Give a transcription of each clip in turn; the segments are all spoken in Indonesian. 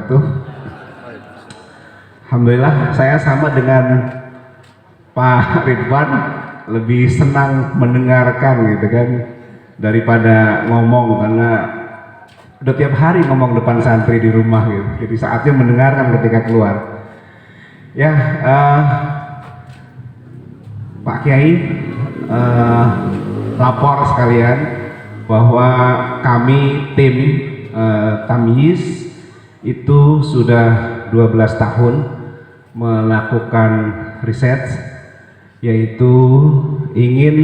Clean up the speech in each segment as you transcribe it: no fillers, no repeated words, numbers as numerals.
wabarakatuh. Alhamdulillah saya sama dengan Pak Ridwan lebih senang mendengarkan gitu kan daripada ngomong, karena udah tiap hari ngomong depan santri di rumah gitu. Jadi saatnya mendengarkan ketika keluar. Ya, Pak Kiai, lapor sekalian bahwa kami tim Tamyiz itu sudah 12 tahun melakukan riset, yaitu ingin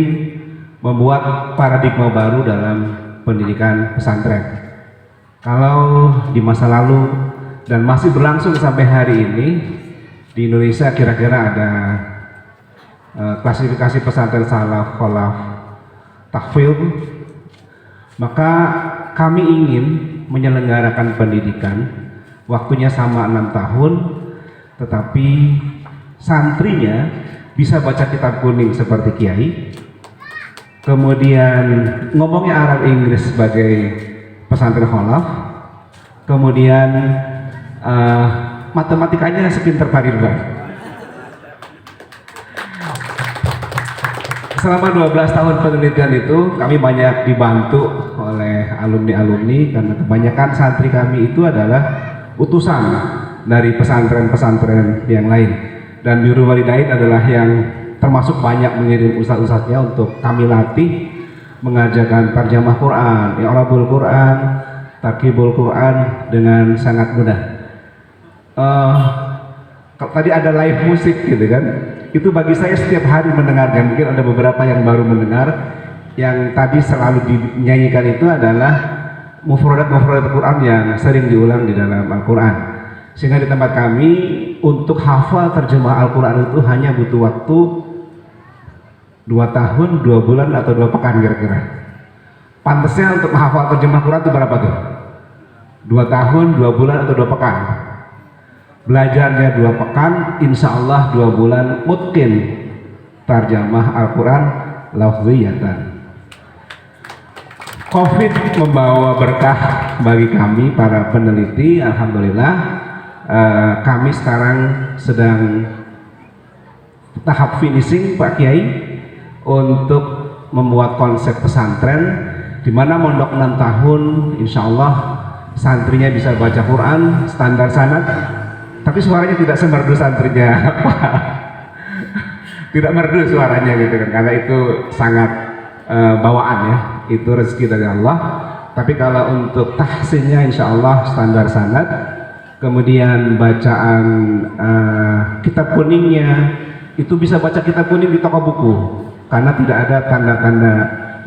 membuat paradigma baru dalam pendidikan pesantren. Kalau di masa lalu dan masih berlangsung sampai hari ini di Indonesia kira-kira ada klasifikasi pesantren salaf, kholaf, tahfidz, maka kami ingin menyelenggarakan pendidikan, waktunya sama 6 tahun, tetapi santrinya bisa baca kitab kuning seperti Kiai, kemudian ngomongnya Arab Inggris sebagai pesantren kholaf, kemudian matematikanya sepinter Pak Ridwan. Selama 12 tahun penelitian itu kami banyak dibantu oleh alumni-alumni, karena kebanyakan santri kami itu adalah utusan dari pesantren-pesantren yang lain, dan Biru Walidain adalah yang termasuk banyak mengirim ustadz-ustadznya untuk kami latih mengajarkan tarjamah Quran, i'rabul Quran, tarkibul Quran dengan sangat mudah. Tadi ada live musik gitu kan, itu bagi saya setiap hari mendengarkan. Mungkin ada beberapa yang baru mendengar, yang tadi selalu dinyanyikan itu adalah mufradat-mufradat Quran yang sering diulang di dalam Al-Quran, sehingga di tempat kami untuk hafal terjemah Al-Quran itu hanya butuh waktu 2 tahun, 2 bulan atau 2 pekan kira-kira. Pantasnya untuk menghafal terjemah Quran itu berapa tuh? 2 tahun, 2 bulan atau 2 pekan. Belajarnya 2 pekan, insya Allah 2 bulan mungkin terjemah Al-Quran lafziyatan. Covid membawa berkah bagi kami para peneliti. Alhamdulillah, kami sekarang sedang tahap finishing Pak Kiai untuk membuat konsep pesantren, di mana mondok 6 tahun insya Allah santrinya bisa baca Quran standar sanad, tapi suaranya tidak semerdu santrinya tidak merdu suaranya gitu kan, karena itu sangat bawaan ya, itu rezeki dari Allah. Tapi kalau untuk tahsinnya insya Allah standar sanad, kemudian bacaan kitab kuningnya itu bisa baca kitab kuning di toko buku, karena tidak ada tanda-tanda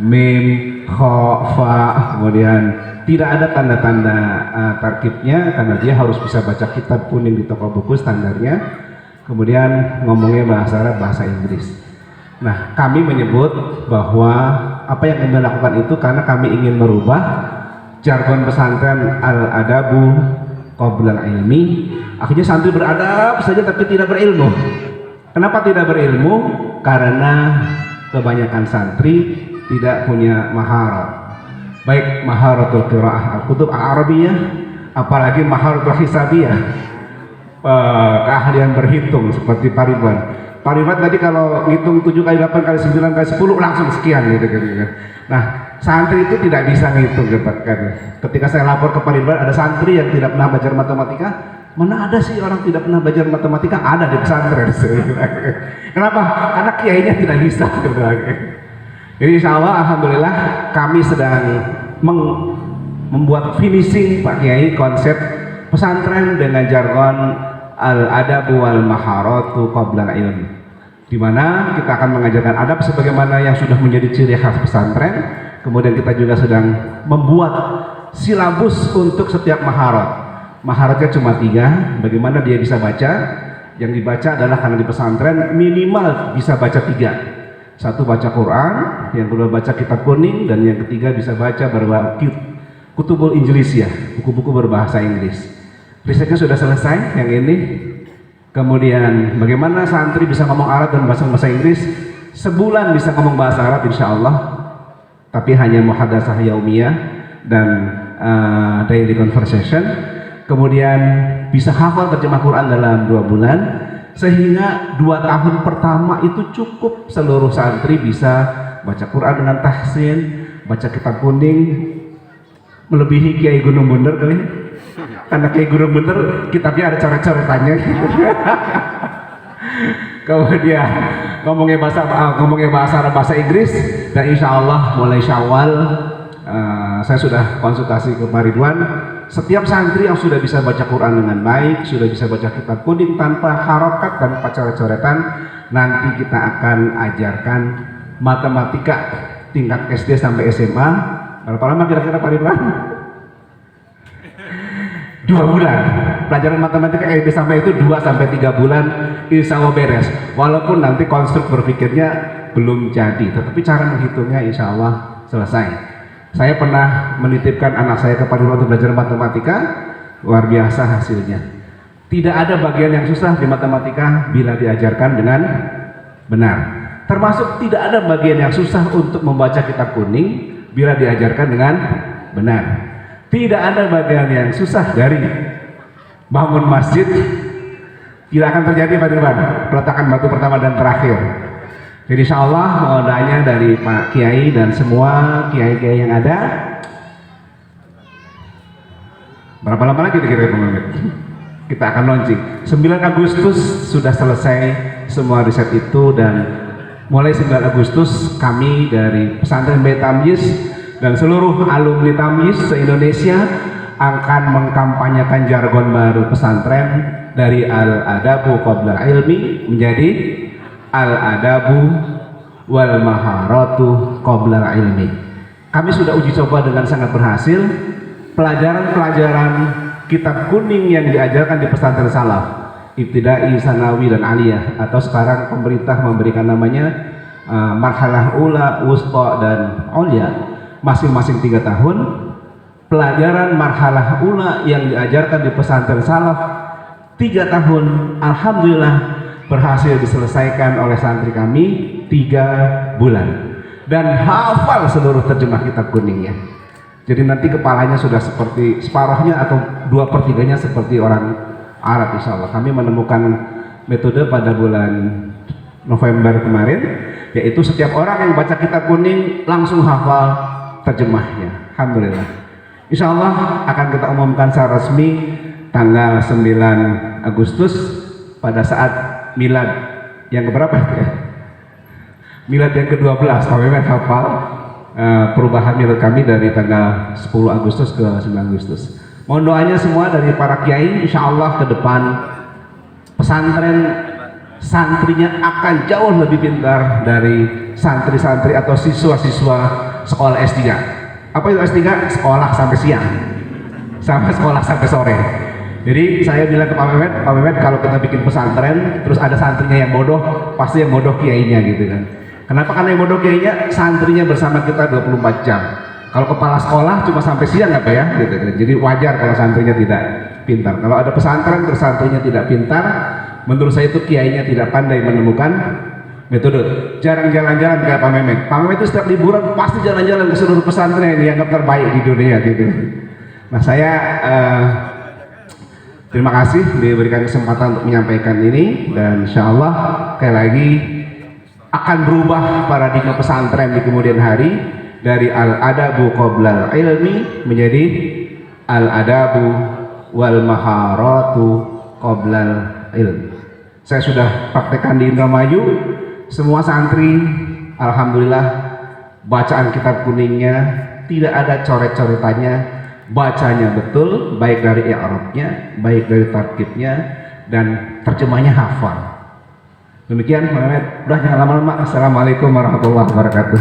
mim, kha, fa, kemudian tidak ada tanda-tanda tarkibnya, karena dia harus bisa baca kitab kuning di toko buku standarnya, kemudian ngomongnya bahasa Arab, bahasa Inggris. Nah, kami menyebut bahwa apa yang kami lakukan itu karena kami ingin merubah jargon pesantren al-adabu qabla al-ilmi. Akhirnya santri beradab saja tapi tidak berilmu. Kenapa tidak berilmu? Karena kebanyakan santri tidak punya maharat, baik maharatul qiraah al-kutub al-arabiyah, apalagi maharatul hisabiyah, keahlian berhitung seperti Pak Ridwan. Pak Ridwan tadi kalau ngitung 7 kali 8 kali 9 kali 10 langsung sekian gitu kan. Nah, santri itu tidak bisa ngitung kan. Ketika saya lapor ke Pak Ridwan, ada santri yang tidak pernah belajar matematika. Mana ada sih orang tidak pernah belajar matematika? Ada di pesantren. Kenapa? Karena kiainya tidak bisa. Jadi insya Allah, alhamdulillah kami sedang membuat finishing Pak Kiai konsep pesantren dengan jargon al-adabu wal maharatu qabla al-ilm, di mana kita akan mengajarkan adab sebagaimana yang sudah menjadi ciri khas pesantren. Kemudian kita juga sedang membuat silabus untuk setiap maharat. Maharatnya cuma 3, bagaimana dia bisa baca. Yang dibaca adalah karena di pesantren minimal bisa baca 3. 1 baca Quran, yang kedua baca kitab kuning, dan yang ketiga bisa baca kutubul Injiliziyah, buku-buku berbahasa Inggris. Risetnya sudah selesai yang ini. Kemudian bagaimana santri bisa ngomong Arab dan bahasa Inggris, sebulan bisa ngomong bahasa Arab insya Allah, tapi hanya muhadatsah yaumiyah dan daily conversation. kemudian bisa hafal terjemah Quran dalam 2 bulan, sehingga 2 tahun pertama itu cukup seluruh santri bisa baca Quran dengan tahsin, baca kitab kuning, melebihi Kiai Gunung Bunder kali. Karena Kiai Gunung Bunder kitabnya ada coret-coretannya gitu. Kemudian ngomongnya bahasa Arab, bahasa Inggris, dan insya Allah mulai Syawal saya sudah konsultasi ke Pak Ridwan. Setiap santri yang sudah bisa baca Quran dengan baik, sudah bisa baca kitab kuning tanpa harokat, tanpa coret-coretan, nanti kita akan ajarkan matematika tingkat SD sampai SMA. Berapa lama kira-kira Pak Ridwan? 2 bulan. Pelajaran matematika SD sampai itu 2-3 bulan insya Allah beres. Walaupun nanti konstruk berpikirnya belum jadi, tetapi cara menghitungnya insya Allah selesai. Saya pernah menitipkan anak saya ke Pak Ridwan untuk belajar matematika, luar biasa hasilnya. Tidak ada bagian yang susah di matematika bila diajarkan dengan benar. Termasuk tidak ada bagian yang susah untuk membaca kitab kuning bila diajarkan dengan benar. Tidak ada bagian yang susah dari bangun masjid. Tidak akan terjadi Pak Ridwan, peletakan batu pertama dan terakhir. Jadi insya Allah doanya dari Pak Kiai dan semua kiai-kiai yang ada. Berapa lama lagi kira-kira kita akan launching? 9 Agustus sudah selesai semua riset itu, dan mulai 9 Agustus kami dari pesantren Bait Tamyiz dan seluruh alumni Tamyiz se-Indonesia akan mengkampanyekan jargon baru pesantren dari al-adabu qabla ilmi menjadi al-adabu wal maharatu qabla ilmi. Kami sudah uji coba dengan sangat berhasil. Pelajaran-pelajaran kitab kuning yang diajarkan di pesantren salaf, ibtidai, sanawi, dan aliyah, atau sekarang pemerintah memberikan namanya marhalah ula, wusta, dan ulya, masing-masing 3 tahun. Pelajaran marhalah ula yang diajarkan di pesantren salaf 3 tahun, alhamdulillah berhasil diselesaikan oleh santri kami 3 bulan, dan hafal seluruh terjemah kitab kuningnya. Jadi nanti kepalanya sudah seperti separuhnya atau 2/3-nya seperti orang Arab insya Allah. Kami menemukan metode pada bulan November kemarin, yaitu setiap orang yang baca kitab kuning langsung hafal terjemahnya. Alhamdulillah. Insya Allah akan kita umumkan secara resmi tanggal 9 Agustus pada saat milad yang keberapa ya? Milad yang ke-12. Kami hafal perubahan milad kami dari tanggal 10 Agustus ke 9 Agustus. Mohon doanya semua dari para kiai, insya Allah ke depan pesantren santrinya akan jauh lebih pintar dari santri-santri atau siswa-siswa sekolah S3. Apa itu S3? Sekolah sampai siang, sampai sekolah sampai sore. Jadi saya bilang ke Pak Mehmet, kalau kita bikin pesantren terus ada santrinya yang bodoh, pasti yang bodoh kiainya gitu kan. Kenapa? Karena yang bodoh kiainya, santrinya bersama kita 24 jam. Kalau kepala sekolah cuma sampai siang apa ya gitu kan. Jadi wajar kalau santrinya tidak pintar. Kalau ada pesantren terus santrinya tidak pintar, menurut saya itu kiainya tidak pandai menemukan metode. Jarang jalan-jalan kayak Pak Mehmet. Pak Mehmet itu setiap liburan pasti jalan-jalan ke seluruh pesantren yang dianggap terbaik di dunia gitu. Nah saya terima kasih diberikan kesempatan untuk menyampaikan ini, dan insya Allah sekali lagi akan berubah paradigma pesantren di kemudian hari dari al-adabu qabla ilmi menjadi al-adabu wal maharatu qabla ilmi. Saya sudah praktekkan di Indramayu, semua santri alhamdulillah bacaan kitab kuningnya tidak ada coret-coretannya, bacanya betul, baik dari i'rabnya, baik dari tarkibnya, dan terjemahnya hafal. Demikian, Muhammad. Udah jangan lama-lama. Assalamualaikum warahmatullahi wabarakatuh.